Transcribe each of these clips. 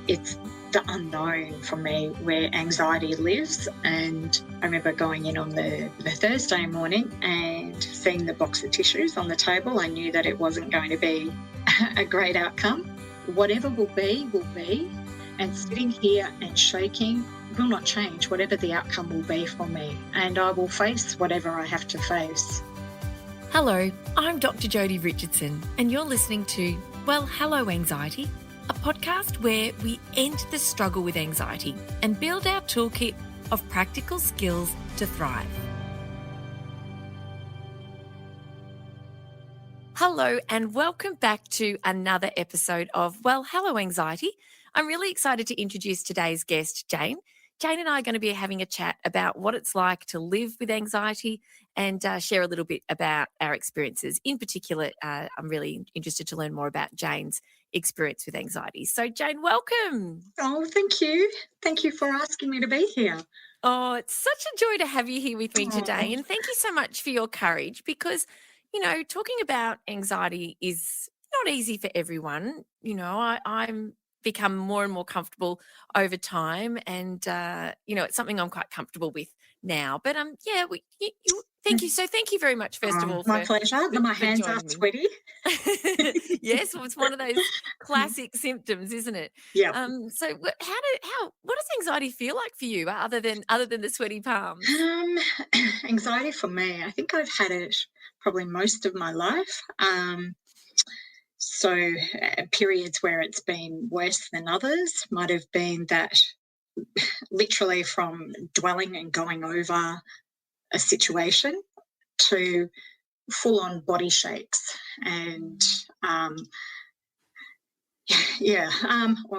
it's the unknown for me where anxiety lives. And I remember going in on the Thursday morning and seeing the box of tissues on the table. I knew that it wasn't going to be a great outcome. Whatever will be, will be. And sitting here and shaking will not change whatever the outcome will be for me. And I will face whatever I have to face. Hello, I'm Dr Jodi Richardson, and you're listening to Well, Hello Anxiety, a podcast where we end the struggle with anxiety and build our toolkit of practical skills to thrive. Hello, and welcome back to another episode of Well, Hello Anxiety. I'm really excited to introduce today's guest, Jane. Jane and I are going to be having a chat about what it's like to live with anxiety and share a little bit about our experiences. In particular, I'm really interested to learn more about Jane's experience with anxiety. So, Jane, welcome. Oh, thank you. Thank you for asking me to be here. Oh, it's such a joy to have you here with me today. And thank you so much for your courage because, you know, talking about anxiety is not easy for everyone. You know, I'm become more and more comfortable over time, and it's something I'm quite comfortable with now. But thank you. So thank you very much, first of all. My pleasure. My hands are sweaty. Yes, well, it's one of those classic symptoms, isn't it? Yeah. So what does anxiety feel like for you, other than the sweaty palms? Anxiety for me, I think I've had it probably most of my life. So periods where it's been worse than others might have been that literally from dwelling and going over a situation to full-on body shakes. And oh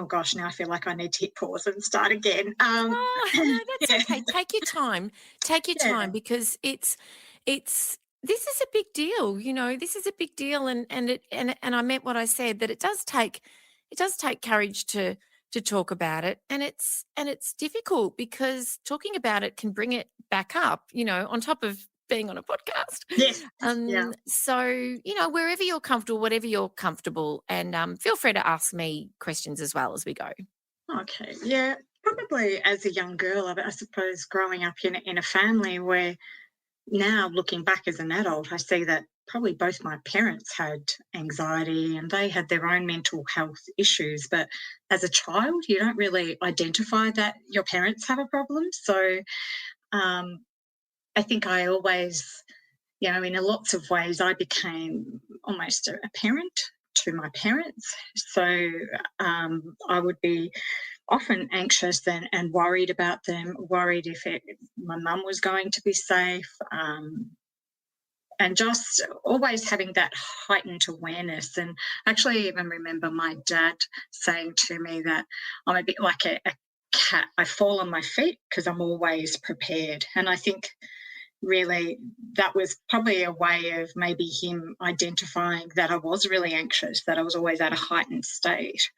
gosh, now I feel like I need to hit pause and start again. No, that's okay. Take your time. Take your time, because it's this is a big deal. You know, this is a big deal, and I meant what I said, that it does take courage to talk about it, and it's difficult because talking about it can bring it back up, you know, on top of being on a podcast. Yes. So, you know, wherever you're comfortable, whatever you're comfortable, and feel free to ask me questions as well as we go. Okay. Yeah, probably as a young girl, I suppose growing up in a family where, now looking back as an adult, I see that probably both my parents had anxiety and they had their own mental health issues. But as a child, you don't really identify that your parents have a problem. So I think I always, you know, in lots of ways, I became almost a parent to my parents. So I would be often anxious and worried about them, worried if my mum was going to be safe, and just always having that heightened awareness. And I actually even remember my dad saying to me that I'm a bit like a cat. I fall on my feet because I'm always prepared. And I think really that was probably a way of maybe him identifying that I was really anxious, that I was always at a heightened state.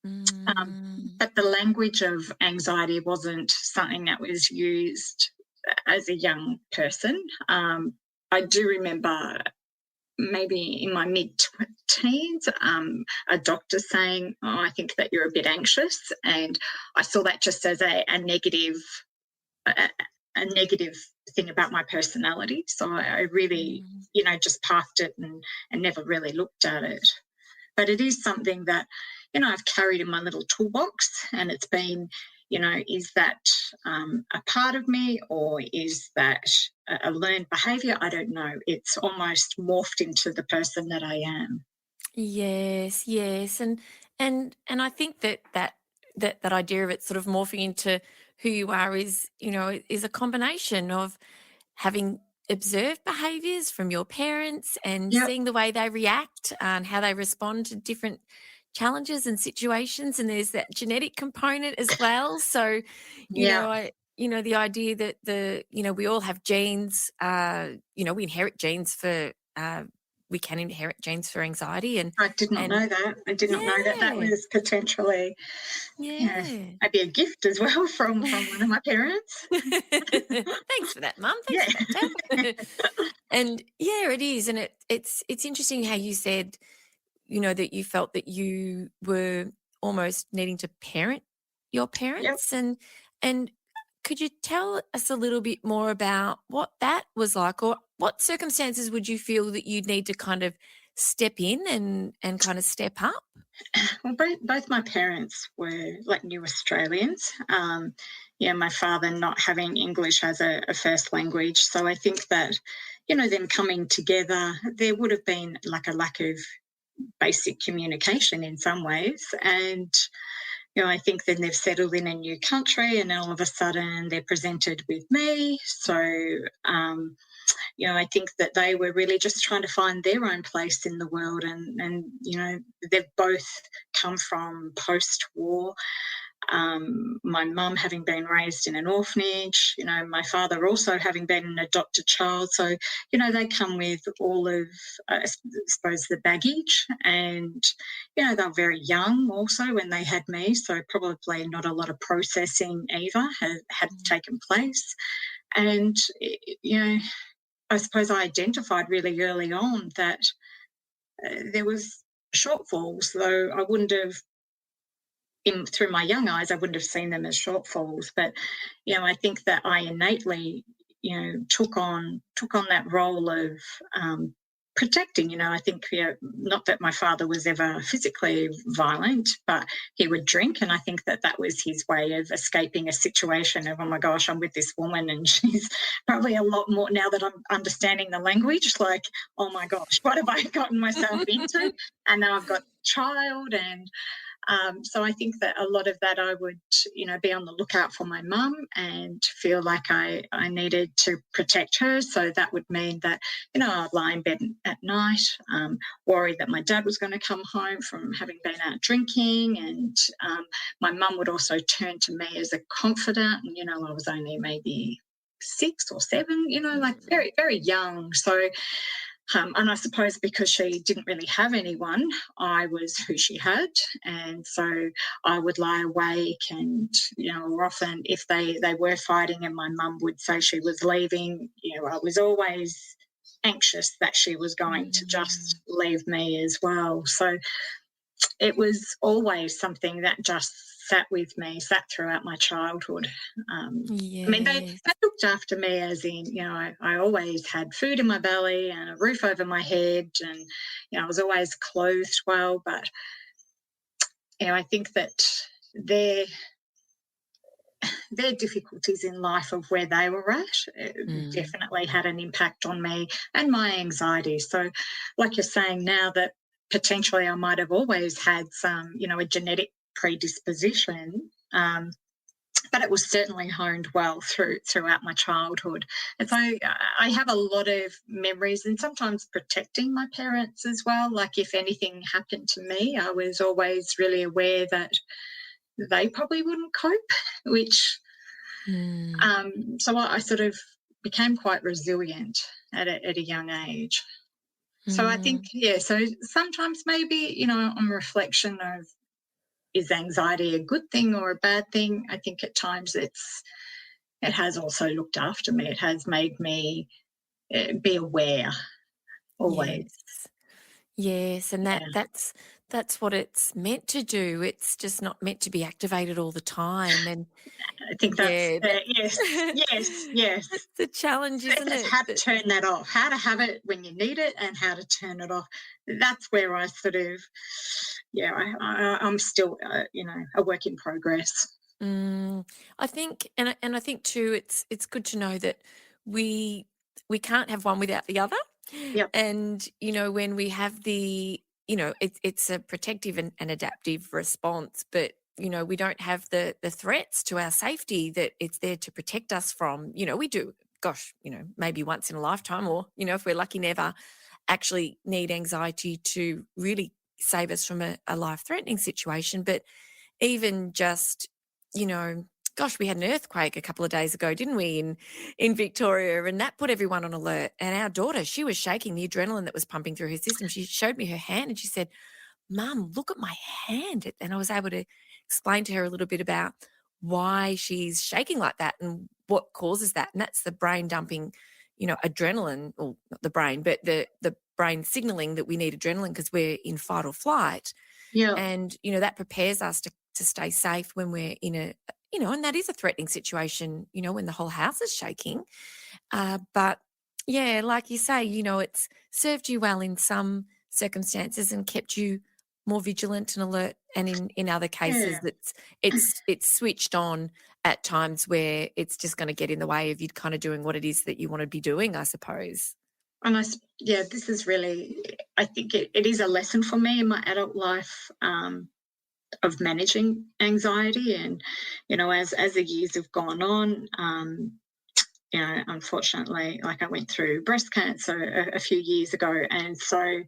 But the language of anxiety wasn't something that was used as a young person. I do remember maybe in my mid-teens, a doctor saying, "Oh, I think that you're a bit anxious," and I saw that just as a negative thing about my personality. So I really, you know, just parked it and never really looked at it. But it is something that, you know, I've carried in my little toolbox, and it's been, you know, is that a part of me, or is that a learned behaviour? I don't know. It's almost morphed into the person that I am. Yes, and I think that idea of it sort of morphing into who you are is, you know, is a combination of having observed behaviours from your parents and seeing the way they react and how they respond to different challenges and situations, and there's that genetic component as well. So, you know, the idea that we all have genes. We inherit genes for. We can inherit genes for anxiety, and I did not know that. I did not know that was potentially maybe a gift as well from one of my parents. Thanks for that, Mum. Thanks for that, Dad. And it is, and it's interesting how you said, you know, that you felt that you were almost needing to parent your Yep. parents, and could you tell us a little bit more about what that was like, or what circumstances would you feel that you'd need to kind of step in and kind of step up? Well, both my parents were like new Australians. Yeah, my father not having English as a first language. So I think that, them coming together, there would have been like a lack of basic communication in some ways. And, I think then they've settled in a new country and all of a sudden they're presented with me. So, I think that they were really just trying to find their own place in the world, and they've both come from post-war. My mum having been raised in an orphanage, my father also having been an adopted child. So, they come with all of, I suppose, the baggage. And, they were very young also when they had me. So, probably not a lot of processing either had taken place. And, I suppose I identified really early on that there was shortfalls, though I wouldn't have, through my young eyes, I wouldn't have seen them as shortfalls. But I think that I innately, took on that role of protecting. I think not that my father was ever physically violent, but he would drink, and I think that that was his way of escaping a situation of, oh my gosh, I'm with this woman, and she's probably a lot more now that I'm understanding the language. Like, oh my gosh, what have I gotten myself into? And now I've got a child, and so I think that a lot of that I would, be on the lookout for my mum and feel like I needed to protect her. So that would mean that, I'd lie in bed at night, worried that my dad was going to come home from having been out drinking. And my mum would also turn to me as a confidant. And, I was only maybe 6 or 7, like very, very young. So, and I suppose because she didn't really have anyone, I was who she had. And so I would lie awake and, or often if they were fighting and my mum would say she was leaving, I was always anxious that she was going to just Mm. leave me as well. So it was always something that just sat throughout my childhood. I mean, Yes. they looked after me as in, I always had food in my belly and a roof over my head, and, I was always clothed well. But, I think that their, their difficulties in life of where they were at Mm. definitely had an impact on me and my anxiety. So, like you're saying now, that potentially I might have always had some, a genetic predisposition. But it was certainly honed well throughout my childhood. And so I have a lot of memories, and sometimes protecting my parents as well. Like if anything happened to me, I was always really aware that they probably wouldn't cope, which Mm. so I sort of became quite resilient at a young age. So I think, Mm. yeah, so sometimes maybe, on reflection of, is anxiety a good thing or a bad thing? I think at times it has also looked after me. It has made me be aware always. Yes. Yes, and Yeah, that's what it's meant to do. It's just not meant to be activated all the time. And I think that's yeah, yes, yes, yes. that's the challenge, isn't It's it? how to That turn that off, how to have it when you need it, and how to turn it off. That's where I sort of, yeah, I'm still, a work in progress. mm, I think, and I think too, it's good to know that we we can't have one without the other. Yep. And when we have it's a protective and adaptive response, but we don't have the threats to our safety that it's there to protect us from. We do, gosh, maybe once in a lifetime, or if we're lucky, never actually need anxiety to really save us from a life-threatening situation. But even just, you know, gosh, we had an earthquake a couple of days ago, didn't we, in Victoria, and that put everyone on alert. And our daughter, she was shaking, the adrenaline that was pumping through her system. She showed me her hand and she said, "Mum, look at my hand." And I was able to explain to her a little bit about why she's shaking like that and what causes that. And that's the brain dumping, adrenaline, or not the brain, but the brain signaling that we need adrenaline because we're in fight or flight. Yeah. And, that prepares us to stay safe when we're in and that is a threatening situation, when the whole house is shaking. But yeah, like you say, it's served you well in some circumstances and kept you more vigilant and alert. And in other cases, Yeah. it's switched on at times where it's just going to get in the way of you kind of doing what it is that you want to be doing, I suppose. And yeah, this is really, I think it is a lesson for me in my adult life, of managing anxiety. And, as the years have gone on, unfortunately, like I went through breast cancer a few years ago. And so,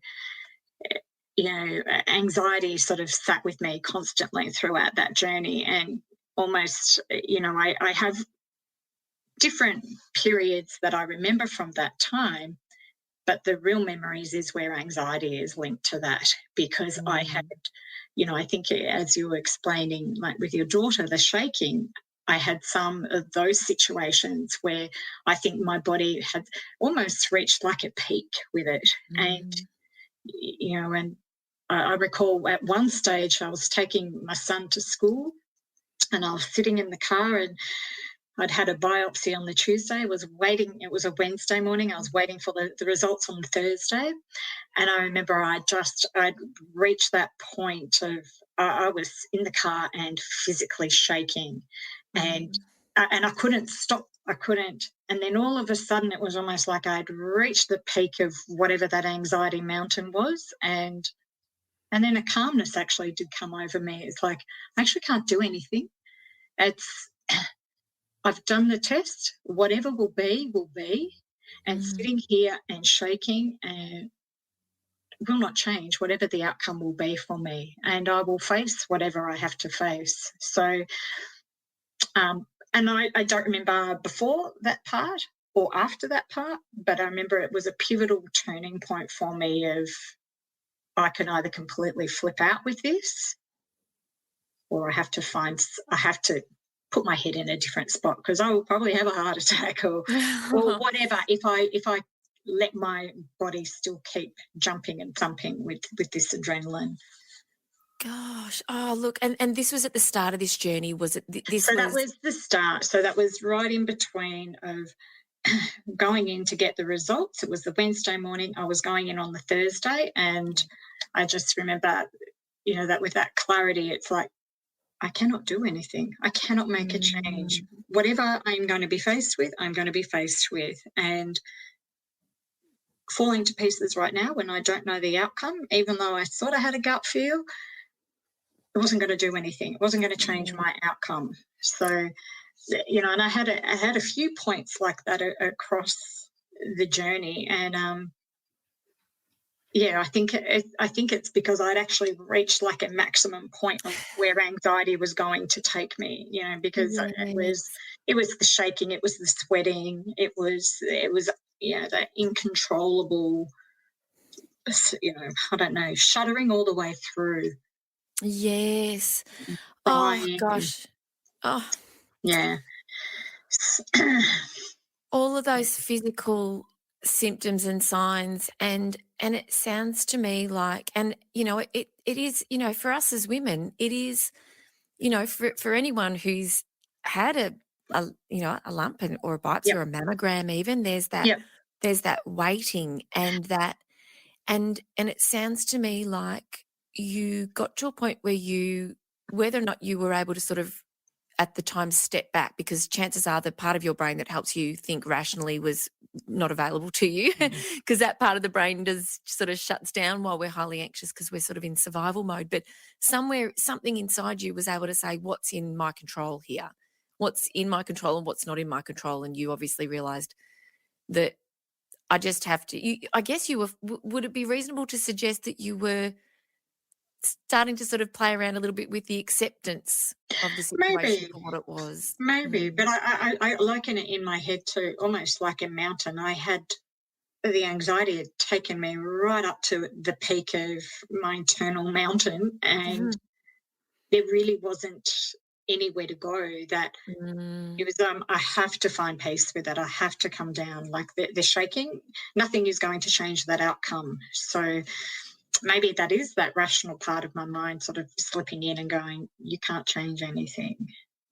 anxiety sort of sat with me constantly throughout that journey. And almost, I have different periods that I remember from that time. But the real memories is where anxiety is linked to that, because I had, Mm. I think as you were explaining, like with your daughter, the shaking, I had some of those situations where I think my body had almost reached like a peak with it. And, Mm. and I recall at one stage I was taking my son to school and I was sitting in the car, and I'd had a biopsy on the Tuesday. I was waiting. It was a Wednesday morning. I was waiting for the results on Thursday. And I remember I'd reached that point of, I was in the car and physically shaking. And, Mm. and I couldn't stop. I couldn't. And then all of a sudden it was almost like I'd reached the peak of whatever that anxiety mountain was. And then a calmness actually did come over me. It's like, I actually can't do anything. It's, I've done the test. Whatever will be, will be. And Mm. sitting here and shaking and will not change whatever the outcome will be for me. And I will face whatever I have to face. So, and I don't remember before that part or after that part, but I remember it was a pivotal turning point for me of, I can either completely flip out with this, or I have to put my head in a different spot, because I will probably have a heart attack or whatever if I let my body still keep jumping and thumping with this adrenaline. Gosh. Oh, look, and this was at the start of this journey, was it? This So that was was the start. So that was right in between of going in to get the results. It was the Wednesday morning. I was going in on the Thursday, and I just remember, that with that clarity, it's like, I cannot do anything. I cannot make a change. Mm. Whatever I'm going to be faced with, I'm going to be faced with. And falling to pieces right now when I don't know the outcome, even though I sort of had a gut feel, it wasn't going to do anything. It wasn't going to change Mm. my outcome. So, and I had a few points like that across the journey. And yeah, I think it's because I'd actually reached like a maximum point of where anxiety was going to take me. Because Yes. it was the shaking, it was the sweating, it was that incontrollable, I don't know, shuddering all the way through, Yes. Oh crying. gosh. Oh, Yeah. all of those physical symptoms and signs, and it sounds to me like, and it is, for us as women, it is, for anyone who's had a lump or a biopsy Yep. or a mammogram even, Yep. there's that waiting and that, and it sounds to me like you got to a point where whether or not you were able to sort of at the time step back, because chances are the part of your brain that helps you think rationally was not available to you, Mm. because that part of the brain does sort of shuts down while we're highly anxious because we're sort of in survival mode. But something inside you was able to say, what's in my control here? What's in my control and what's not in my control? And you obviously realized that I just have to, I guess you were, would it be reasonable to suggest that you were starting to sort of play around a little bit with the acceptance of the situation Maybe, for what it was? maybe, Mm. but I liken it in my head to almost like a mountain. I had the anxiety had taken me right up to the peak of my internal mountain, and Mhm. there really wasn't anywhere to go. That it Mm. was, I have to find peace with it. I have to come down. Like the shaking, nothing is going to change that outcome. So maybe that is that rational part of my mind sort of slipping in and going, you can't change anything,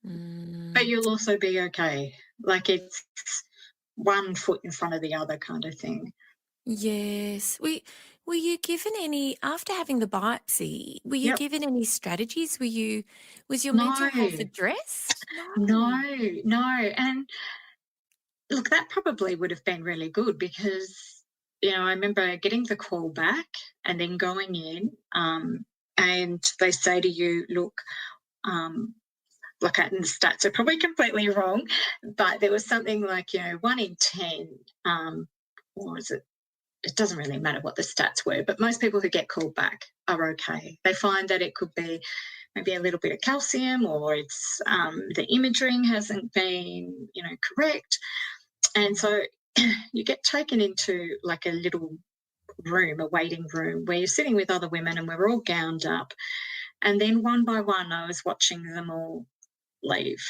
but Mm. you'll also be okay. Like it's one foot in front of the other kind of thing. Yes. Were you given any after having the biopsy, were you Yep. given any strategies? Was your mental No, health addressed? No. no, no. And look, that probably would have been really good because, I remember getting the call back and then going in, and they say to you, look, look at the stats are probably completely wrong, but there was something like, 1 in 10, or is it? It doesn't really matter what the stats were, but most people who get called back are okay. They find that it could be maybe a little bit of calcium, or it's the imaging hasn't been, correct. And so you get taken into like a little room, a waiting room, where you're sitting with other women and we're all gowned up. And then one by one, I was watching them all leave,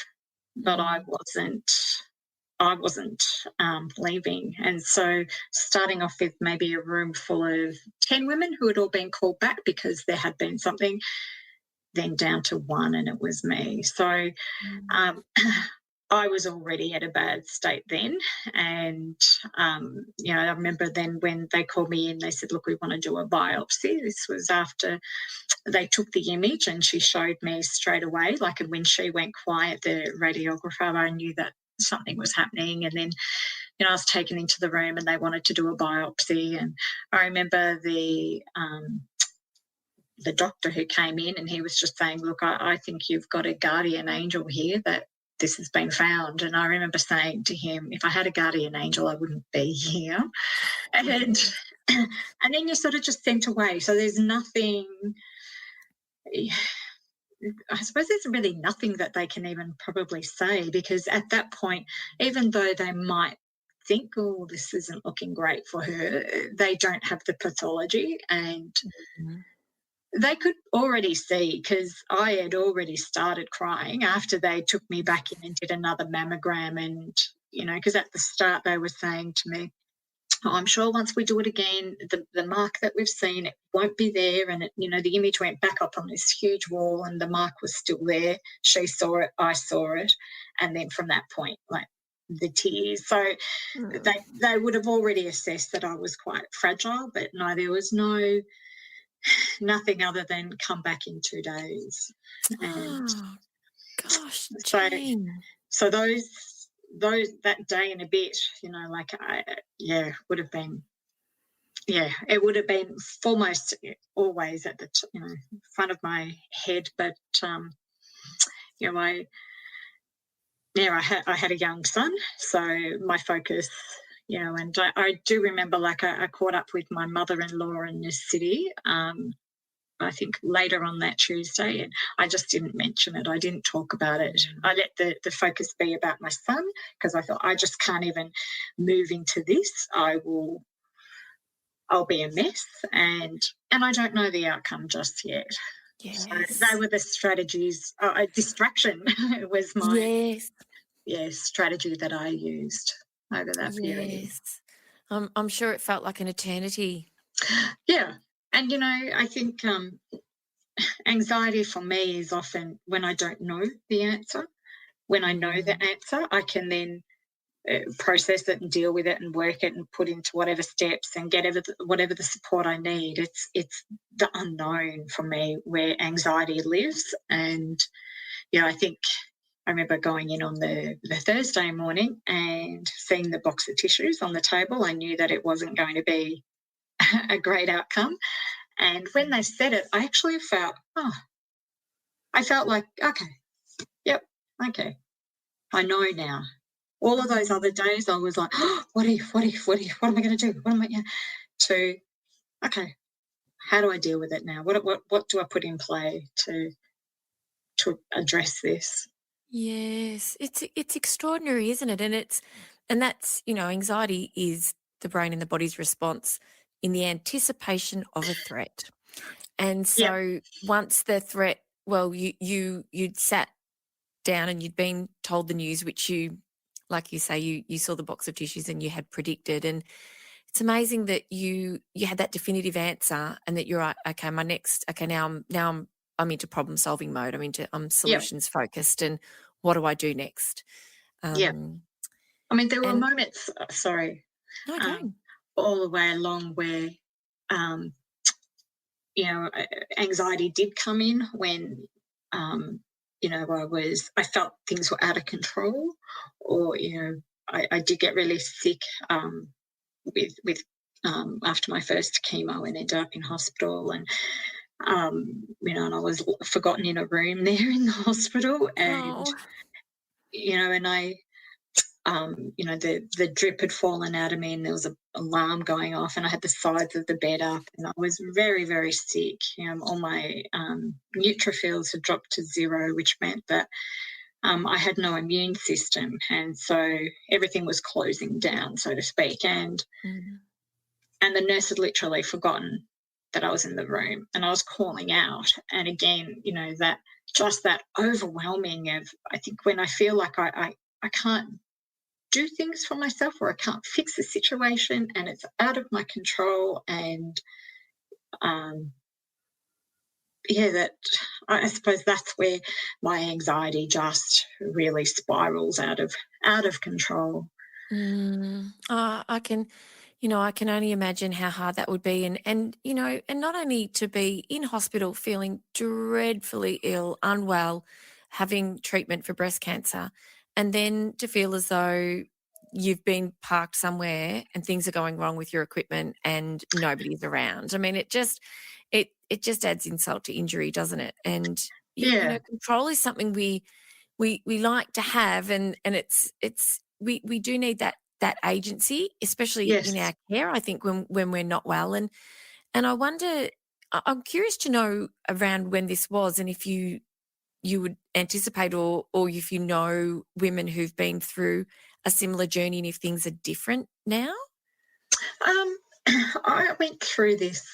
but I Mm. wasn't. I wasn't leaving. And so, starting off with maybe a room full of 10 women who had all been called back because there had been something, then down to one, and it was me. So, Mm. um, I was already at a bad state then. And, I remember then when they called me in, they said, look, we want to do a biopsy. This was after they took the image and she showed me straight away. Like, and when she went quiet, the radiographer, I knew that something was happening. And then, I was taken into the room and they wanted to do a biopsy. And I remember the doctor who came in and he was just saying, look, I think you've got a guardian angel here that this has been found. And I remember saying to him, if I had a guardian angel, I wouldn't be here. And Yes. and then you're sort of just sent away. So there's nothing, I suppose there's really nothing that they can even probably say, because at that point, even though they might think, oh, this isn't looking great for her, they don't have the pathology. And Mhm. they could already see, because I had already started crying after they took me back in and did another mammogram. And, because at the start they were saying to me, oh, I'm sure once we do it again, the mark that we've seen, it won't be there. And, the image went back up on this huge wall and the mark was still there. She saw it, I saw it. And then from that point, like the tears. So Mm. they would have already assessed that I was quite fragile, but no, there was nothing other than come back in 2 days. And Oh, gosh, so Jane. so those that day and a bit, like would have been, it would have been foremost always at the front of my head. But you know, I I had a young son, so my focus, and I do remember, like, I caught up with my mother-in-law in this city. I think later on that Tuesday, and I just didn't mention it. I didn't talk about it. Mm. I let the focus be about my son, because I thought I just can't even move into this. I'll be a mess, and I don't know the outcome just yet. So they Yes. were the strategies. Distraction was my Yes. strategy that I used over that period. Yes. I'm sure it felt like an eternity. Yeah, and I think anxiety for me is often when I don't know the answer. When I know the Mm. answer, I can then process it and deal with it and work it and put into whatever steps and get whatever the support I need. It's the unknown for me where anxiety lives. And I think I remember going in on the Thursday morning and seeing the box of tissues on the table. I knew that it wasn't going to be a great outcome. And when they said it, I actually felt, I felt like, okay, yep, okay, I know now. All of those other Mm. days, I was like, what if, what am I going to do? What am I going to, okay, how do I deal with it now? What do I put in play to address this? Yes, it's extraordinary, isn't it? And that's, anxiety is the brain and the body's response in the anticipation of a threat. And Yep, so once the threat, well, you'd sat down and you'd been told the news, which you, like you say, you saw the box of tissues and you had predicted. And it's amazing that you had that definitive answer and that you're like, okay, my next, okay, I'm into problem solving mode. I'm Yeah, solutions focused, and what do I do next? yeah. Um, I mean, there were and moments, sorry, no, go. um, all the way along where, um, anxiety did come in when, um, I felt things were out of control, or, I did get really sick, with after my first chemo and ended up in hospital, and I was forgotten in a room there in the hospital, and Oh, and the drip had fallen out of me, and there was an alarm going off, and I had the sides of the bed up, and I was very, very sick. All my neutrophils had dropped to zero, which meant that I had no immune system, and so everything was closing down, so to speak. mm, And the nurse had literally forgotten that I was in the room, and I was calling out. And again, that overwhelming of, I think, when I feel like I can't do things for myself, or I can't fix the situation and it's out of my control. And um, yeah, that I suppose that's where my anxiety just really spirals out of control. I can, I can only imagine how hard that would be, and not only to be in hospital feeling dreadfully ill, unwell, having treatment for breast cancer, and then to feel as though you've been parked somewhere and things are going wrong with your equipment and nobody's around. I mean, it just adds insult to injury, doesn't it? And Yeah. control is something we like to have, and we do need that agency, especially in Yes. our care, I think, when we're not well. And I wonder, I'm curious to know around when this was, and if you would anticipate, or if you know women who've been through a similar journey, and if things are different now. Um, I went through this.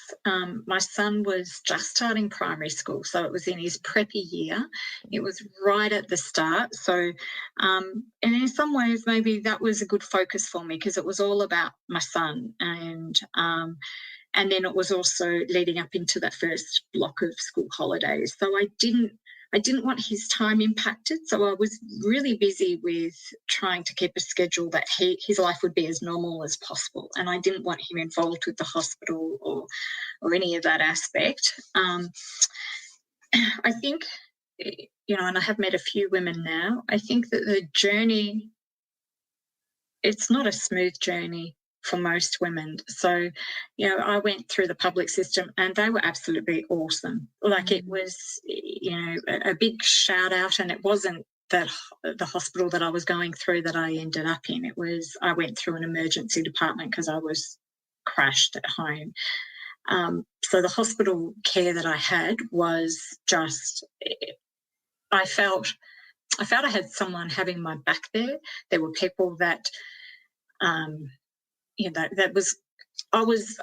My son was just starting primary school, so it was in his preppy year. It was right at the start. So, and in some ways, maybe that was a good focus for me, because it was all about my son, and then it was also leading up into that first block of school holidays. So I didn't want his time impacted. So I was really busy with trying to keep a schedule that his life would be as normal as possible. And I didn't want him involved with the hospital, or any of that aspect. I think, and I have met a few women now. I think that the journey, it's not a smooth journey for most women. So, I went through the public system and they were absolutely awesome. Like, it Mm, was, a big shout out, and it wasn't that the hospital that I was going through that I ended up in. It was, I went through an emergency department because I was crashed at home. So the hospital care that I had was just, I felt, I had someone having my back there. There were people that, um, that was, I was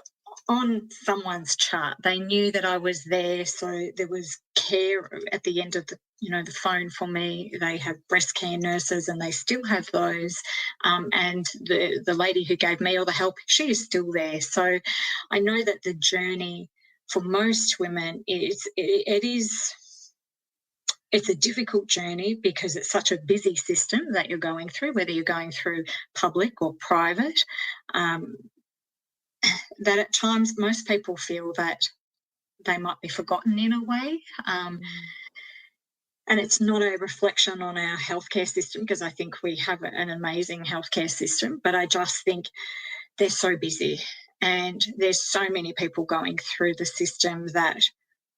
on someone's chart. They knew that I was there, so there was care at the end of the phone for me. They have breast care nurses, and they still have those. And the lady who gave me all the help, she is still there. So I know that the journey for most women is. It's a difficult journey because it's such a busy system that you're going through, whether you're going through public or private. Um, that at times most people feel that they might be forgotten in a way. mm, And it's not a reflection on our healthcare system, because I think we have an amazing healthcare system, but I just think they're so busy, and there's so many people going through the system that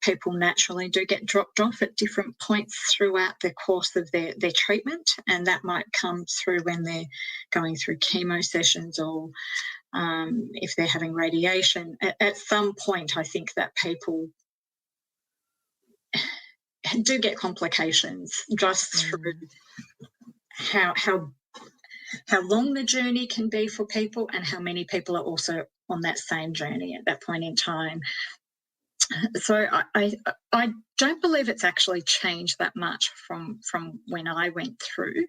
people naturally do get dropped off at different points throughout the course of their treatment. And that might come through when they're going through chemo sessions, or if they're having radiation. At some point, I think that people do get complications just through mm. how long the journey can be for people, and how many people are also on that same journey at that point in time. So I don't believe it's actually changed that much from when I went through.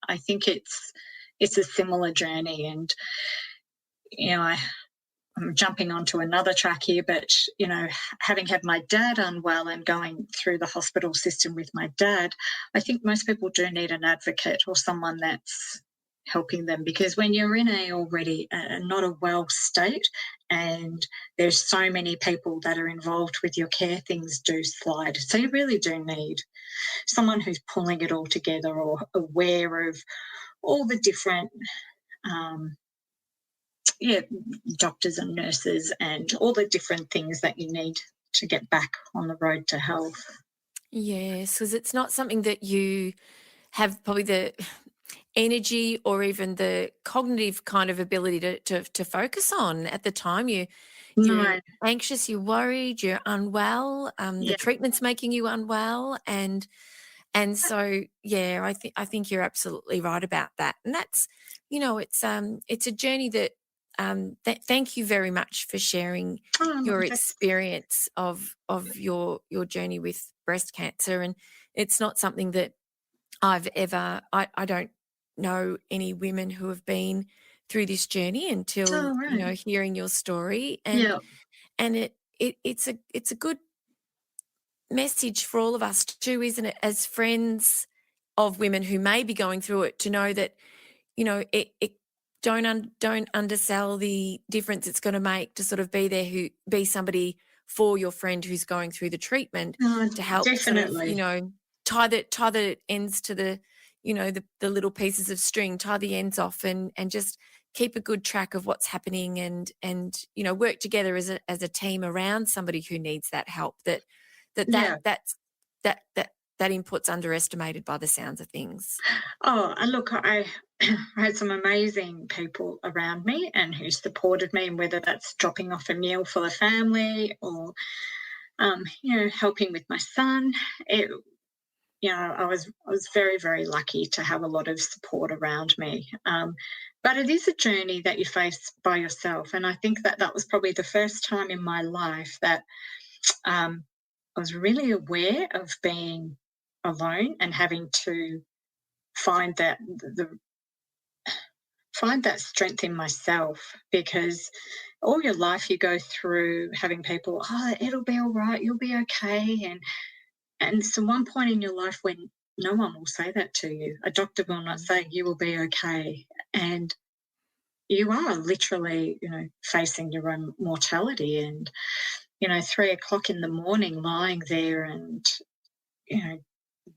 I think it's a similar journey, and I I'm jumping onto another track here, but having had my dad unwell and going through the hospital system with my dad, I think most people do need an advocate or someone that's helping them, because when you're in a already not a well state and there's so many people that are involved with your care, things do slide. So you really do need someone who's pulling it all together or aware of all the different um, yeah, doctors and nurses and all the different things that you need to get back on the road to health. Yes, because it's not something that you have probably the energy or even the cognitive kind of ability to focus on at the time. You're No, anxious, you're worried, you're unwell, the yeah, treatment's making you unwell, and so, yeah, I think you're absolutely right about that, and that's, it's a journey that, thank you very much for sharing oh, your that's, experience of your journey with breast cancer, and it's not something that I don't know any women who have been through this journey until, all right. hearing your story, Yeah, and it's a good message for all of us too, isn't it, as friends of women who may be going through it, to know that, it don't undersell the difference it's going to make to sort of be there, who be somebody for your friend who's going through the treatment, no, to help sort of, definitely. tie the ends to the little pieces of string, tie the ends off, and just keep a good track of what's happening, and work together as a team around somebody who needs that help. Yeah. That input's underestimated by the sounds of things. Oh, and look, I I had some amazing people around me and who supported me, and whether that's dropping off a meal for the family or, helping with my son. It, I was very, very lucky to have a lot of support around me. But it is a journey that you face by yourself, and I think that that was probably the first time in my life that um, I was really aware of being alone and having to find that the find that strength in myself, because all your life you go through having people, oh, it'll be all right, you'll be okay, and it's one point in your life when no one will say that to you. A doctor will not say you will be okay, and you are literally, facing your own mortality. And 3 o'clock in the morning, lying there and you know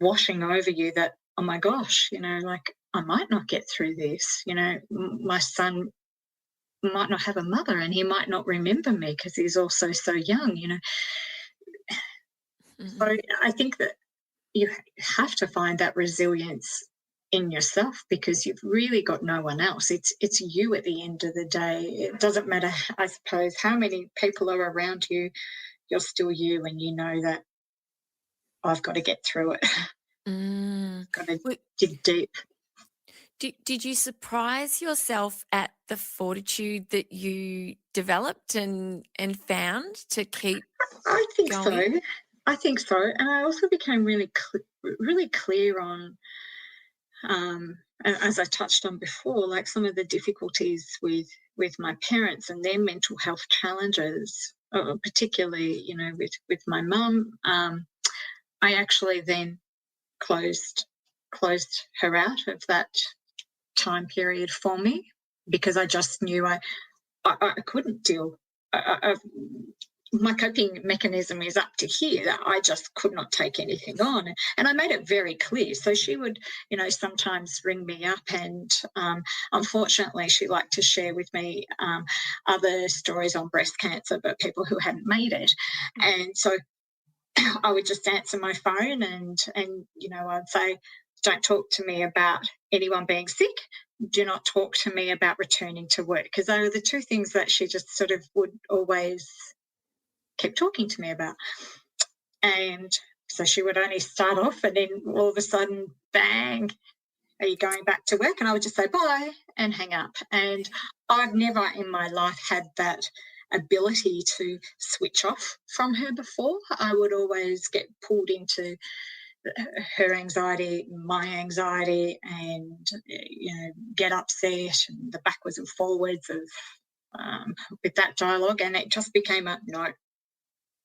washing over you that, oh my gosh, like I might not get through this. My son might not have a mother and he might not remember me because he's also so young. So Mhm. I think that you have to find that resilience in yourself, because you've really got no one else. It's you at the end of the day. It doesn't matter, I suppose, how many people are around you. You're still you, and you know that I've got to get through it. Mm. Got to Wait, dig deep. did you surprise yourself at the fortitude that you developed and found to keep I think so. going? I think so, and I also became really clear on, as I touched on before, like some of the difficulties with my parents and their mental health challenges, particularly, with my mum. I actually then closed closed her out of that time period for me, because I just knew I couldn't deal. My coping mechanism is up to here, that I just could not take anything on. And I made it very clear. So she would, sometimes ring me up, and unfortunately, she liked to share with me other stories on breast cancer, but people who hadn't made it. And so I would just answer my phone, and I'd say, don't talk to me about anyone being sick. Do not talk to me about returning to work, because they were the two things that she just sort of would always keep talking to me about. And so she would only start off, and then all of a sudden, bang, are you going back to work? And I would just say bye and hang up. And I've never in my life had that ability to switch off from her before. I would always get pulled into her anxiety, my anxiety, and get upset, and the backwards and forwards of with that dialogue, and it just became a no.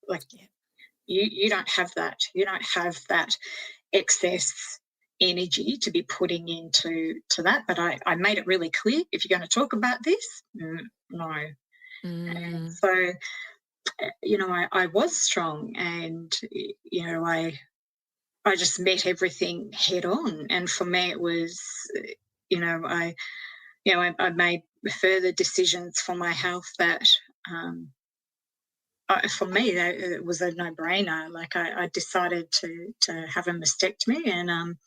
Like Yeah. you don't have that. You don't have that excess energy to be putting into that. But I made it really clear, if you're going to talk about this, no. And Mm. so, I was strong, and I just met everything head on. And for me, it was, I made further decisions for my health that, for me, it was a no-brainer. Like I decided to have a mastectomy, and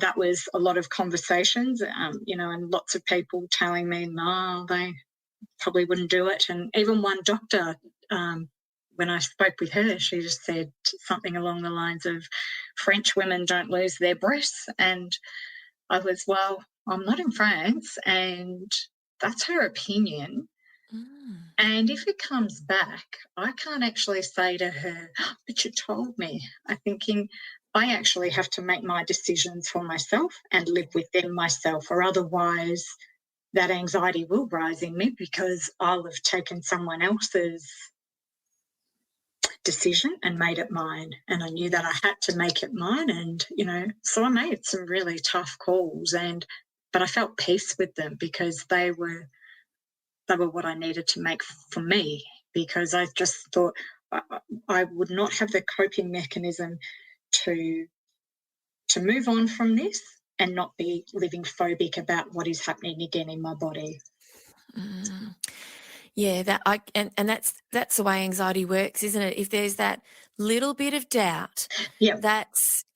that was a lot of conversations, and lots of people telling me no, they probably wouldn't do it. And even one doctor, when I spoke with her, she just said something along the lines of, French women don't lose their breasts. And I was, well, I'm not in France, and that's her opinion. Mm. And if it comes back, I can't actually say to her, but you told me. I'm thinking, I actually have to make my decisions for myself and live with them myself, or otherwise that anxiety will rise in me because I'll have taken someone else's decision and made it mine. And I knew that I had to make it mine. And, so I made some really tough calls, but I felt peace with them because they were what I needed to make for me, because I just thought I would not have the coping mechanism to move on from this and not be living phobic about what is happening again in my body. Mm. Yeah, and that's the way anxiety works, isn't it? If there's that little bit of doubt, Yeah.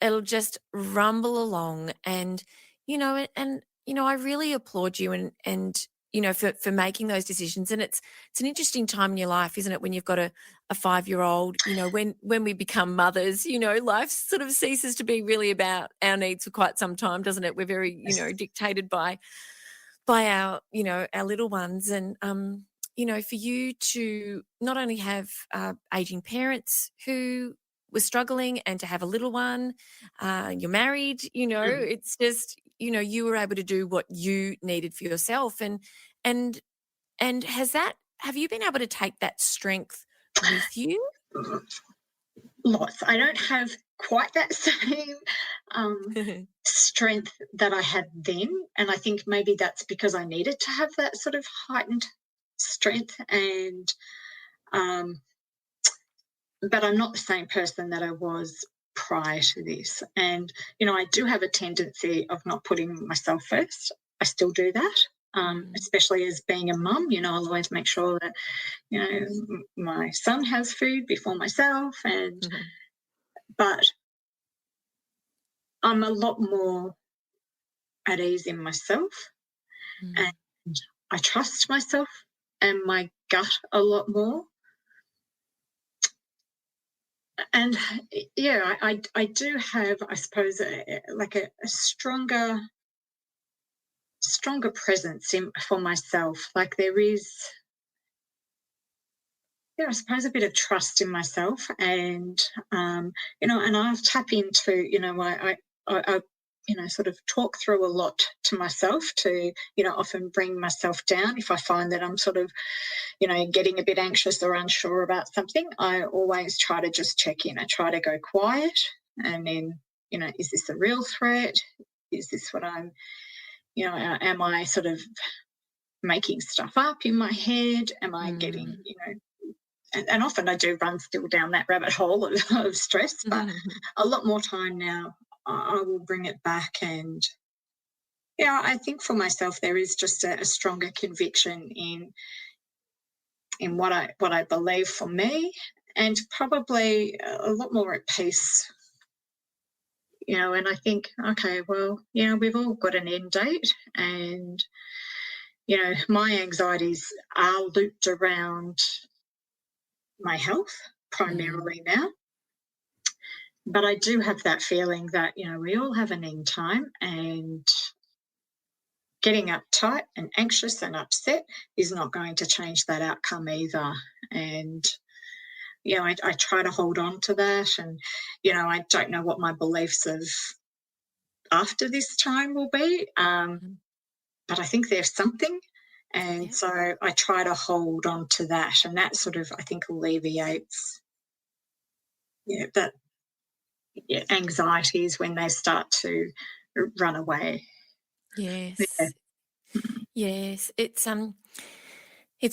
it'll just rumble along, and I really applaud you, and for making those decisions. And it's an interesting time in your life, isn't it, when you've got a 5-year-old, when we become mothers, life sort of ceases to be really about our needs for quite some time, doesn't it? We're very, dictated by our, our little ones. And, for you to not only have aging parents who were struggling and to have a little one, you're married, Mm. it's just, you were able to do what you needed for yourself. And have you been able to take that strength with you? Lots. I don't have quite that same strength that I had then. And I think maybe that's because I needed to have that sort of heightened strength. But I'm not the same person that I was prior to this. And, I do have a tendency of not putting myself first. I still do that. Especially as being a mum, I'll always make sure that, my son has food before myself. But I'm a lot more at ease in myself, Mm. and I trust myself and my gut a lot more. And yeah, I do have, I suppose, like a stronger presence for myself. Like there is, yeah, I suppose a bit of trust in myself, and and I'll tap into, I sort of talk through a lot to myself to, often bring myself down if I find that I'm sort of, getting a bit anxious or unsure about something. I always try to just check in. I try to go quiet, and then, is this a real threat? Is this what I'm, am I sort of making stuff up in my head? Am I getting, Mm. and often I do run still down that rabbit hole of stress, but a lot more time now I will bring it back. And yeah, I think for myself there is just a stronger conviction in what I believe for me, and probably a lot more at peace. And I think, okay, well, we've all got an end date, and my anxieties are looped around my health Mm. primarily now. But I do have that feeling that, we all have an end time, and getting uptight and anxious and upset is not going to change that outcome either. And, I try to hold on to that. And, I don't know what my beliefs of after this time will be. Mm. But I think there's something. And Yeah. so I try to hold on to that, and that sort of, I think, alleviates, that, anxieties when they start to run away. Yeah. Yes. Yes. It's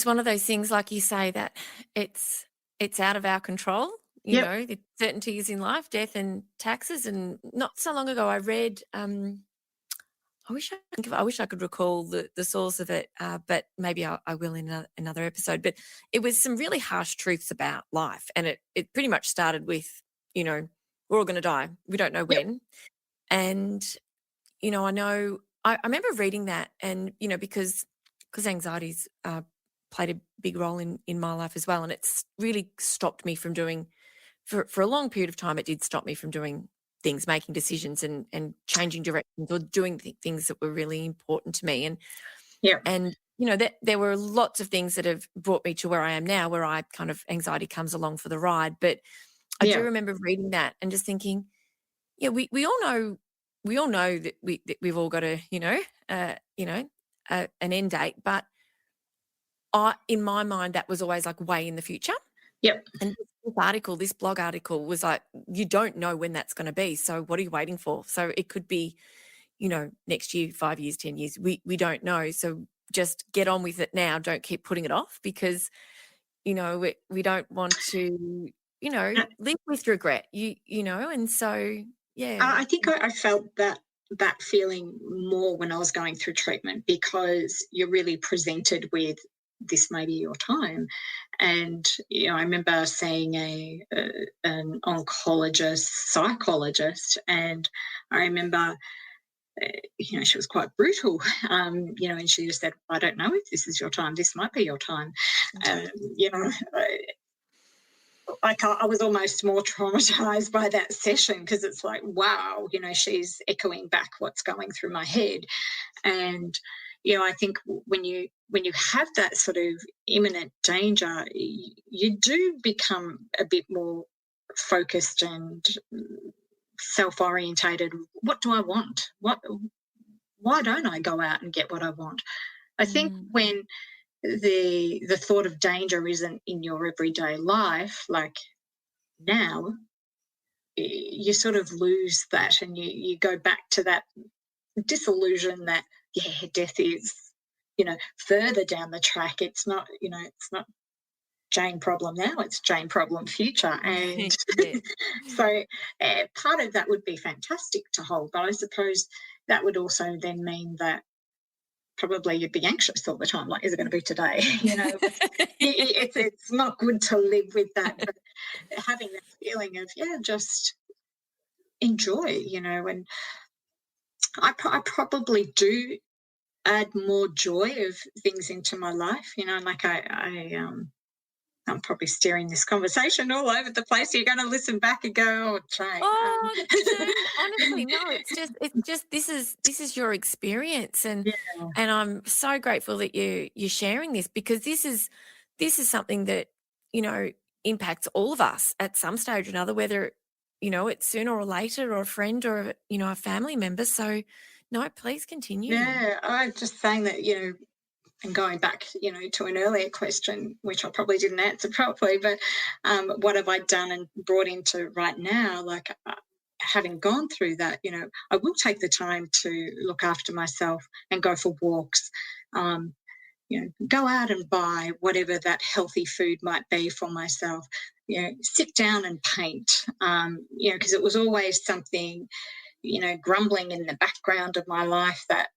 one of those things, like you say, that it's it's out of our control. Yep. The certainties in life, death and taxes. And not so long ago, I read. I wish I could recall the source of it, but maybe I will in another episode. But it was some really harsh truths about life, and it pretty much started with, we're all going to die. We don't know Yep. when, and I know I remember reading that, and because anxiety's played a big role in my life as well, and it's really stopped me from doing for a long period of time. It did stop me from doing things, making decisions, and changing directions, or doing things that were really important to me. Yep. And that there were lots of things that have brought me to where I am now, where I kind of anxiety comes along for the ride. But I do Yep. remember reading that and just thinking, yeah, we all know that we've all got a an end date, but in my mind that was always like way in the future. Yep. And this blog article was like, you don't know when that's going to be, so what are you waiting for? So it could be, next year, 5 years, 10 years. We don't know, so just get on with it now. Don't keep putting it off, because we don't want to live with regret. And so yeah. I think I felt that feeling more when I was going through treatment, because you're really presented with, this may be your time. And I remember seeing an oncologist, psychologist, and I remember, she was quite brutal, and she just said, I don't know if this is your time. This might be your time. Mm. You know, I was almost more traumatized by that session, because it's like, wow, she's echoing back what's going through my head. And I think when you have that sort of imminent danger, you do become a bit more focused and self-orientated. What do I want? Why don't I go out and get what I want? I think Mm. when the thought of danger isn't in your everyday life, like now, you sort of lose that, and you go back to that disillusion that, yeah, death is, further down the track. It's not Jane problem now, it's Jane problem future. And Yeah. so part of that would be fantastic to hold, but I suppose that would also then mean that probably you'd be anxious all the time, like, is it going to be today? It's not good to live with that, but having that feeling of, yeah, just enjoy, and I probably do add more joy of things into my life, like I'm probably steering this conversation all over the place. You're going to listen back and go, oh, Jane. Oh, Jane, honestly, no, it's just this is your experience, and Yeah, I'm so grateful that you're sharing this, because this is something that, impacts all of us at some stage or another, whether, it's sooner or later, or a friend, or, a family member. So no, please continue. yeah. I'm just saying that, and going back, to an earlier question, which I probably didn't answer properly, but what have I done and brought into right now? Like, having gone through that, I will take the time to look after myself and go for walks. Go out and buy whatever that healthy food might be for myself. Sit down and paint. Because it was always something, grumbling in the background of my life that,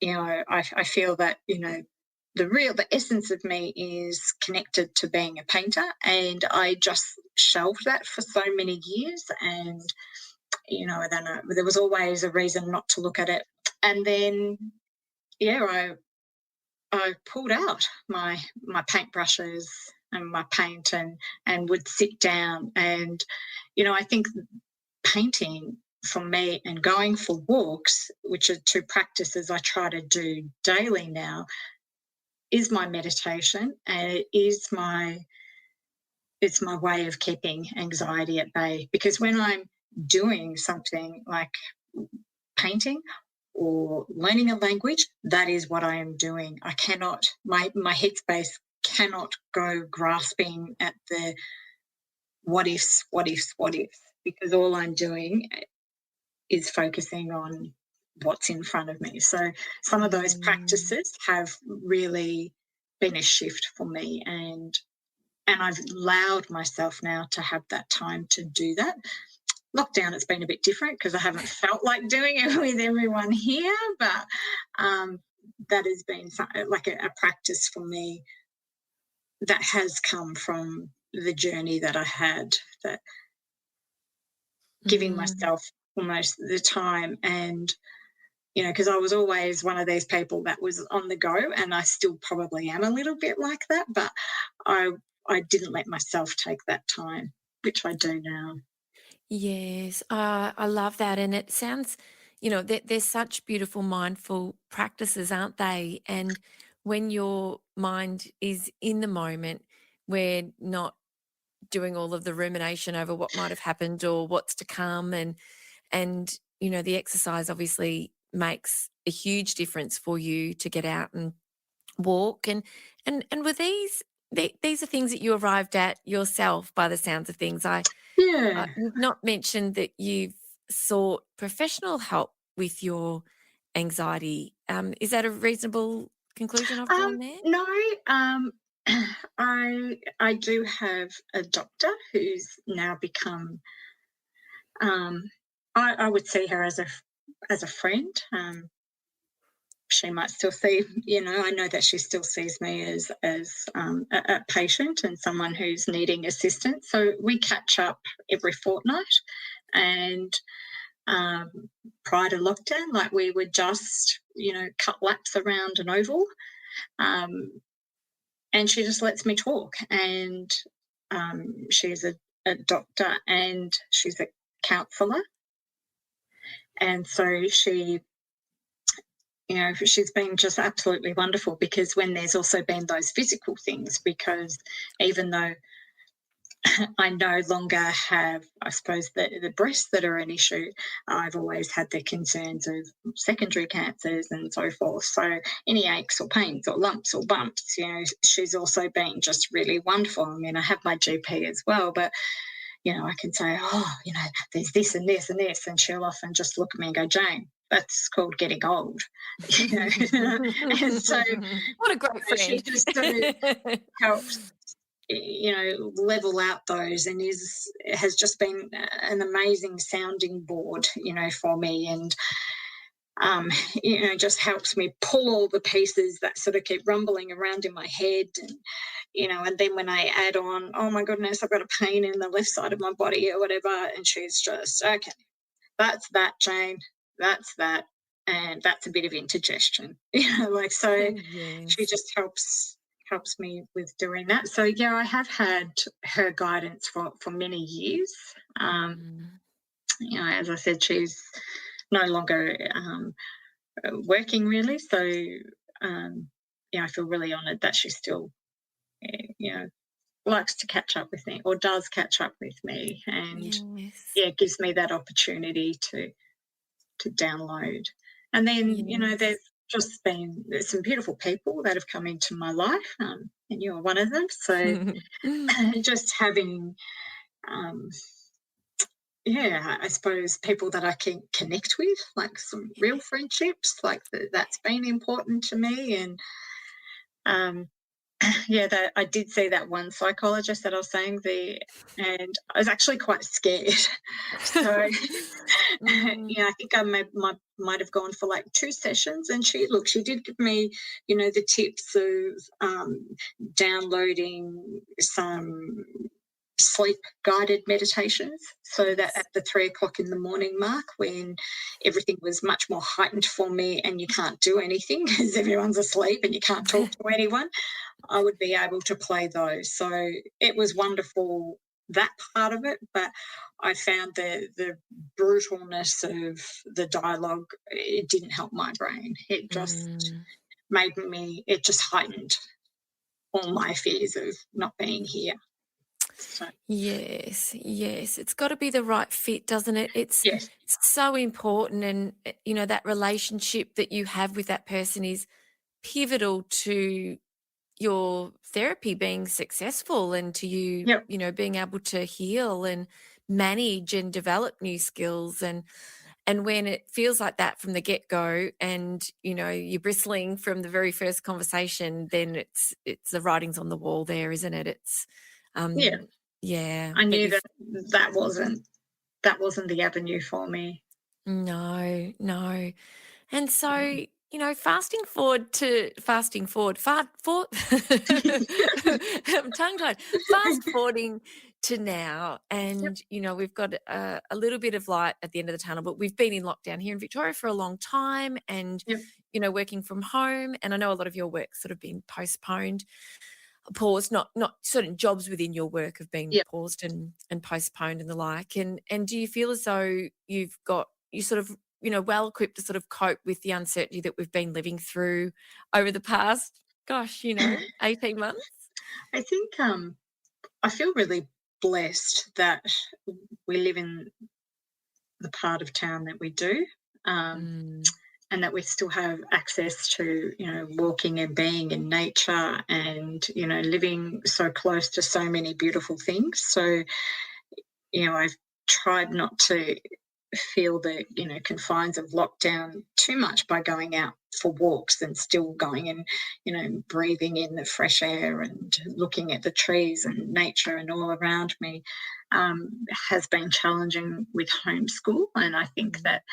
I feel that, the essence of me is connected to being a painter, and I just shelved that for so many years. And, I don't know, there was always a reason not to look at it. And then, yeah, I pulled out my paintbrushes and my paint, and would sit down. And, I think painting for me and going for walks, which are two practices I try to do daily now, is my meditation, and it's my way of keeping anxiety at bay. Because when I'm doing something like painting, or learning a language, that is what I am doing. I cannot, my headspace cannot go grasping at the what ifs, what ifs, what ifs, because all I'm doing is focusing on what's in front of me. So some of those Mm. practices have really been a shift for me, and I've allowed myself now to have that time to do that. Lockdown, it's been a bit different because I haven't felt like doing it with everyone here, but um, that has been like a practice for me that has come from the journey that I had, that giving Mm. myself almost the time. And because I was always one of these people that was on the go, and I still probably am a little bit like that, but I I didn't let myself take that time, which I do now. Yes, I love that, and it sounds, there's such beautiful mindful practices, aren't they? And when your mind is in the moment, we're not doing all of the rumination over what might have happened or what's to come, and the exercise obviously makes a huge difference for you to get out and walk, and were these are things that you arrived at yourself by the sounds of things. Yeah. You've not mentioned that you've sought professional help with your anxiety. Is that a reasonable conclusion I've drawn there? No, I do have a doctor who's now become. Um, I would see her as a friend. She might still see, I know that she still sees me as a patient and someone who's needing assistance. So we catch up every fortnight, and um, prior to lockdown, like we would just, cut laps around an oval. Um, and she just lets me talk. And she's a doctor and she's a counsellor. And so she's been just absolutely wonderful, because when there's also been those physical things, because even though I no longer have, I suppose, the breasts that are an issue, I've always had the concerns of secondary cancers and so forth. So any aches or pains or lumps or bumps, she's also been just really wonderful. I mean, I have my GP as well, but I can say, oh, there's this and this and this, and she'll often just look at me and go, Jane, that's called getting old. And so What a great she friend. just sort of helps level out those, and has just been an amazing sounding board, for me, and just helps me pull all the pieces that sort of keep rumbling around in my head, and then when I add on, oh my goodness, I've got a pain in the left side of my body or whatever, and she's just, okay, that's that, Jane, that's that, and that's a bit of indigestion, like, so she Yes. just helps me with doing that. So yeah, I have had her guidance for many years. Mm. As I said, she's no longer working really, so I feel really honoured that she still, you know, likes to catch up with me, or does catch up with me, and Yes. yeah, it gives me that opportunity to download. And then, Yes. there's some beautiful people that have come into my life, and you're one of them. So just having, um, yeah, I suppose people that I can connect with, like some real friendships, like that's been important to me. And um, yeah, that I did see that one psychologist that I was saying, and I was actually quite scared. So Mm. I think I might have gone for like 2 sessions, and she did give me, the tips of downloading some sleep guided meditations, so that Yes. at the 3 o'clock in the morning mark, when everything was much more heightened for me and you can't do anything because everyone's asleep and you can't talk to anyone, I would be able to play those. So it was wonderful, that part of it, but I found the brutalness of the dialogue, it didn't help my brain. It just Mm. it just heightened all my fears of not being here. So, Yes, yes. It's got to be the right fit, doesn't it? yes. It's so important, and that relationship that you have with that person is pivotal to your therapy being successful, and to you, Yep. being able to heal and manage and develop new skills. And when it feels like that from the get-go, and you're bristling from the very first conversation, then it's the writing's on the wall there, isn't it? It's Yeah. yeah, I but knew you've that that wasn't the avenue for me. no, no. And so, fasting forward, I'm tongue tied. Fast forwarding to now, Yep. and we've got a little bit of light at the end of the tunnel, but we've been in lockdown here in Victoria for a long time, and Yep. working from home. And I know a lot of your work's sort of been postponed, paused, not certain jobs within your work have been Yep. paused and postponed and the like. And do you feel as though you sort of well equipped to sort of cope with the uncertainty that we've been living through over the past, gosh, 18 months? I think I feel really blessed that we live in the part of town that we do. Um, Mm, and that we still have access to, walking and being in nature and, living so close to so many beautiful things. So, I've tried not to feel the, confines of lockdown too much by going out for walks and still going and, breathing in the fresh air and looking at the trees and nature and all around me has been challenging with homeschool. And I think mm, that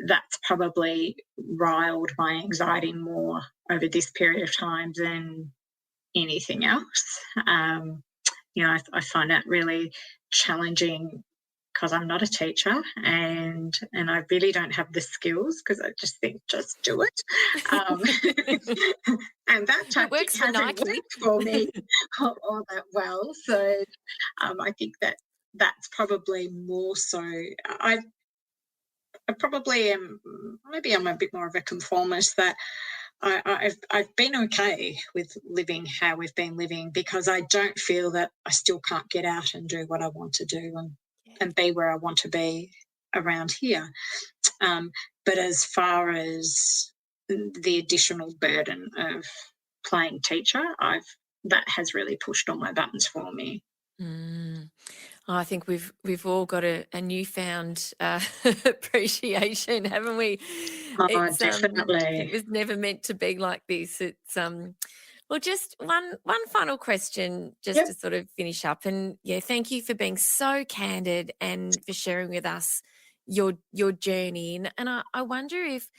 that's probably riled my anxiety more over this period of time than anything else. I find that really challenging because I'm not a teacher and I really don't have the skills because I just think just do it. Um, and that it tactic works for hasn't Nike. worked for me all that well. So I think that that's probably more so. I probably am. Maybe I'm a bit more of a conformist that I've been okay with living how we've been living because I don't feel that I still can't get out and do what I want to do and be where I want to be around here. Um, but as far as the additional burden of playing teacher, that has really pushed all my buttons for me. Mm. I think we've all got a newfound appreciation, haven't we? Oh, It definitely. was never meant to be like this. It's well, just one final question, just to Yep. sort of finish up. And yeah, thank you for being so candid and for sharing with us your journey. And I wonder if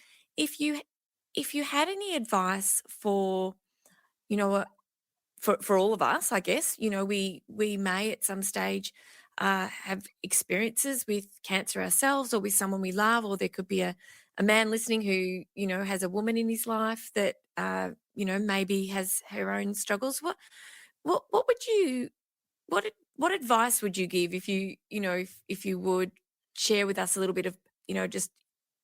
you if you had any advice for you know for all of us, I guess, we may at some stage have experiences with cancer ourselves, or with someone we love, or there could be a man listening who has a woman in his life that maybe has her own struggles. What would you what advice would you give if if you would share with us a little bit of just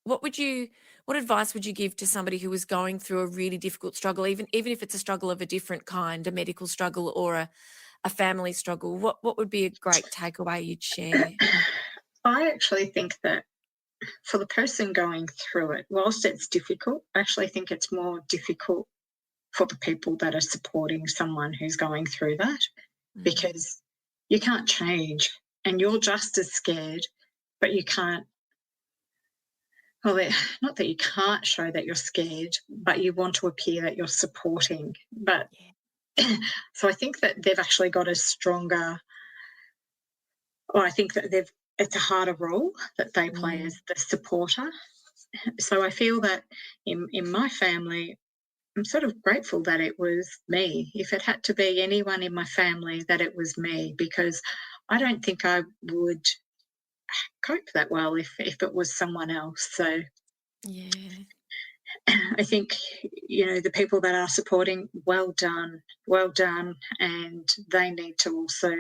what would you what advice would you give to somebody who was going through a really difficult struggle, even if it's a struggle of a different kind, a medical struggle or a family struggle? What would be a great takeaway you'd share? I actually think that for the person going through it, whilst it's difficult, I actually think it's more difficult for the people that are supporting someone who's going through that Mm, because you can't change and you're just as scared, but you can't. Well, not that you can't show that you're scared, but you want to appear that you're supporting. But yeah. so I think that they've actually got a stronger, or I think that it's a harder role that they play Mm, as the supporter. So I feel that in my family, I'm sort of grateful that it was me. If it had to be anyone in my family, that it was me, because I don't think I would cope that well if it was someone else. So yeah. I think, the people that are supporting, well done. And they need to also,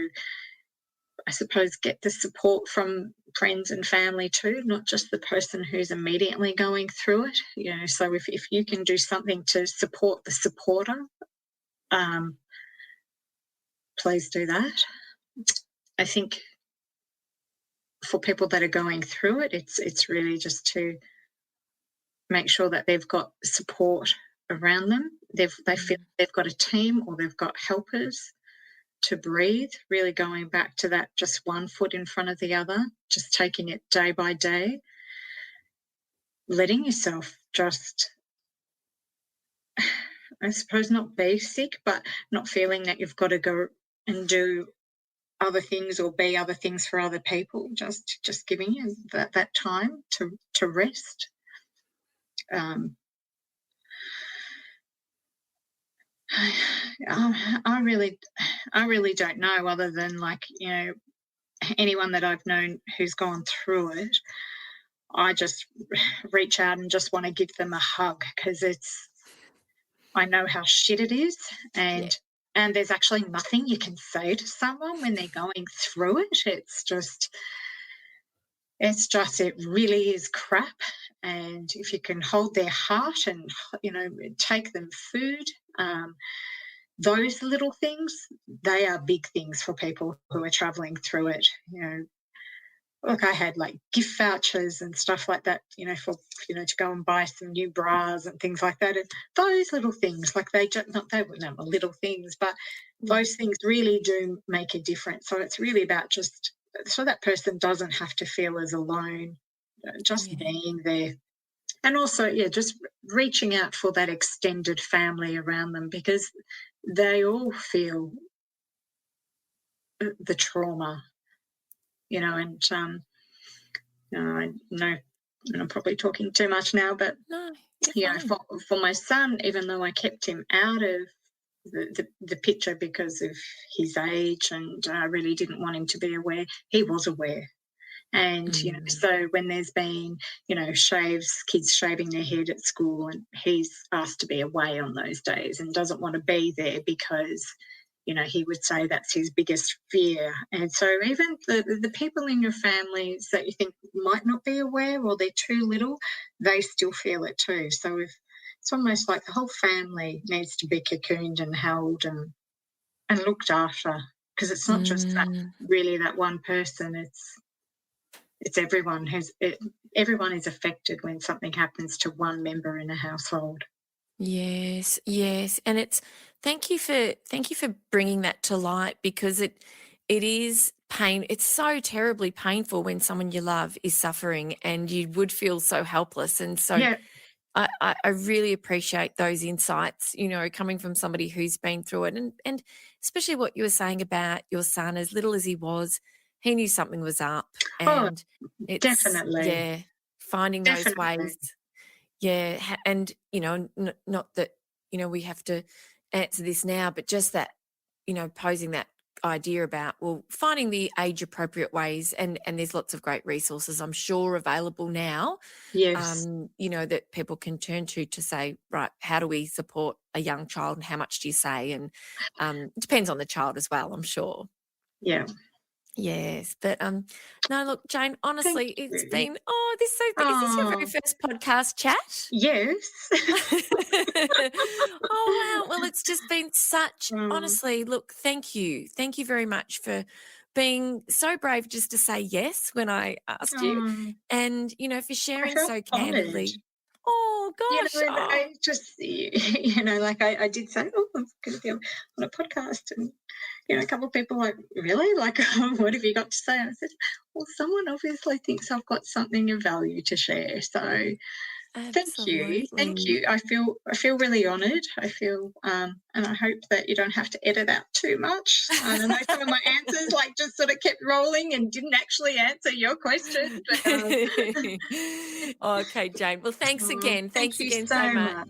I suppose, get the support from friends and family too, not just the person who's immediately going through it. So if you can do something to support the supporter, um, please do that. I think for people that are going through it, it's really just to make sure that they've got support around them. They feel they've got a team or they've got helpers to breathe, really going back to that just one foot in front of the other, just taking it day by day, letting yourself just, I suppose, not be sick, but not feeling that you've got to go and do other things or be other things for other people, just giving you that time to rest. I really don't know, other than, like, anyone that I've known who's gone through it, I just reach out and just want to give them a hug, because I know how shit it is, Yeah. and there's actually nothing you can say to someone when they're going through it. It really is crap. And if you can hold their heart and, take them food, those little things, they are big things for people who are traveling through it. Look, I had like gift vouchers and stuff like that, for, to go and buy some new bras and things like that. And those little things, like they were not little things, but those things really do make a difference. So it's really about just so that person doesn't have to feel as alone, just being there. And also, just reaching out for that extended family around them, because they all feel the trauma, and I know I'm probably talking too much now, but No, you're fine. for my son, even though I kept him out of the picture because of his age, and I really didn't want him to be aware, he was aware. And, so when there's been, kids shaving their head at school, and he's asked to be away on those days and doesn't want to be there because, he would say that's his biggest fear. And so even the people in your families that you think might not be aware, or they're too little, they still feel it too. So it's almost like the whole family needs to be cocooned and held and looked after, because it's not just that one person. It's everyone everyone is affected when something happens to one member in a household. Yes, yes, and thank you for bringing that to light, because it is pain. It's so terribly painful when someone you love is suffering, and you would feel so helpless. And so Yeah. I really appreciate those insights, coming from somebody who's been through it, and especially what you were saying about your son, as little as he was, he knew something was up, Oh, and it's definitely. finding those Definitely. ways. Yeah, and not that we have to answer this now, but just that posing that idea about, well, finding the age appropriate ways, and there's lots of great resources, I'm sure, available now, Yes. that people can turn to say, right, how do we support a young child, and how much do you say? And it depends on the child as well, I'm sure. Yeah. Yes, but no, look, Jane, Thank honestly, it's you. been, is this your very Oh, first podcast chat? yes. Oh, wow. Well, it's just been Oh, honestly, look, thank you. Thank you very much for being so brave just to say yes when I asked you, oh, and, for I sharing felt so honoured. candidly. Oh, gosh. And Oh, I just, like I did say, oh, I'm going to be on a podcast. And, a couple of people like, really? Like, what have you got to say? And I said, well, someone obviously thinks I've got something of value to share. So thank you. Thank absolutely. you. I feel really honoured. I feel, and I hope that you don't have to edit out too much. I know some of my answers like just sort of kept rolling and didn't actually answer your question. But, Okay, Jane. Well, thanks again. thank Thanks you again so so much. much.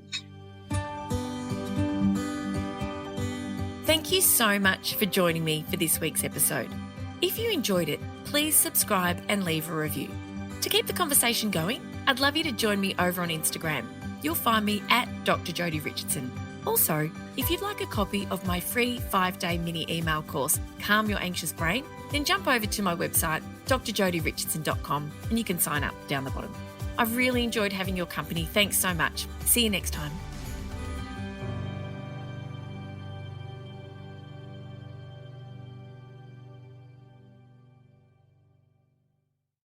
Thank you so much for joining me for this week's episode. If you enjoyed it, please subscribe and leave a review. To keep the conversation going, I'd love you to join me over on Instagram. You'll find me at Dr Jodi Richardson. Also, if you'd like a copy of my free 5-day mini email course, Calm Your Anxious Brain, then jump over to my website, drjodirichardson.com, and you can sign up down the bottom. I've really enjoyed having your company. Thanks so much. See you next time.